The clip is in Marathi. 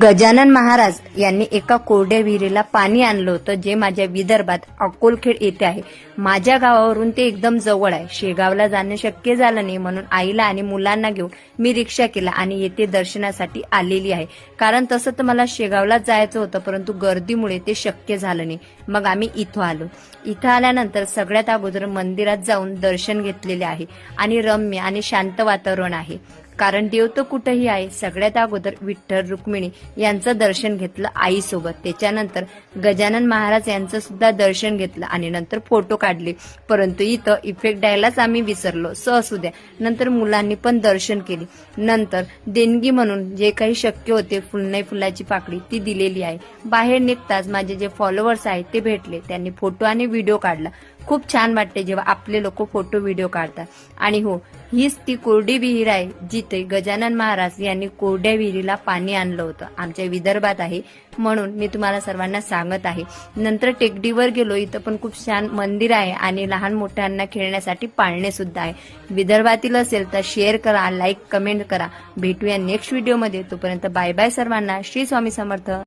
गजानन महाराज यांनी एका कोरड्या विहिरीला पाणी आणलं होतं, जे माझ्या विदर्भात अक्कोलखेड येथे आहे. माझ्या गावावरून ते एकदम जवळ आहे. शेगावला जाणं शक्य झालं नाही, म्हणून आईला आणि मुलांना घेऊन मी रिक्षा केला आणि येथे दर्शनासाठी आलेली आहे. कारण तसं तर मला शेगावला जायचं होतं, परंतु गर्दीमुळे ते शक्य झालं नाही. मग आम्ही इथं आलो. इथं आल्यानंतर सगळ्यात अगोदर मंदिरात जाऊन दर्शन घेतलेले आहे आणि रम्य आणि शांत वातावरण आहे. कारण देव तर कुठेही आहे. सगळ्यात अगोदर विठ्ठल रुक्मिणी यांचं दर्शन घेतलं आईसोबत. त्याच्यानंतर गजानन महाराज यांचं सुद्धा दर्शन घेतलं आणि नंतर फोटो काढले. परंतु इथं इफेक्ट द्यायलाच आम्ही विसरलो. असू द्या. नंतर मुलांनी पण दर्शन केले. नंतर देणगी म्हणून जे काही शक्य होते, फुलनाही फुलाची पाकळी ती दिलेली आहे. बाहेर निघताच माझे जे फॉलोअर्स आहेत ते भेटले. त्यांनी फोटो आणि व्हिडिओ काढला. खूप छान वाटते जेव्हा आपले लोक फोटो व्हिडिओ काढतात. आणि हो, हीच ती कोरडी विहीर आहे जिथे गजानन महाराज यांनी कोरड्या विहिरीला पाणी आणलं होतं. आमच्या विदर्भात आहे, म्हणून मी तुम्हाला सर्वांना सांगत आहे. नंतर टेकडीवर गेलो. इथं पण खूप छान मंदिर आहे आणि लहान मोठ्यांना खेळण्यासाठी पाळणे सुद्धा आहे. विदर्भातील असेल तर शेअर करा, लाईक, कमेंट करा. भेटूया नेक्स्ट व्हिडिओमध्ये. तोपर्यंत बाय बाय सर्वांना. श्री स्वामी समर्थ.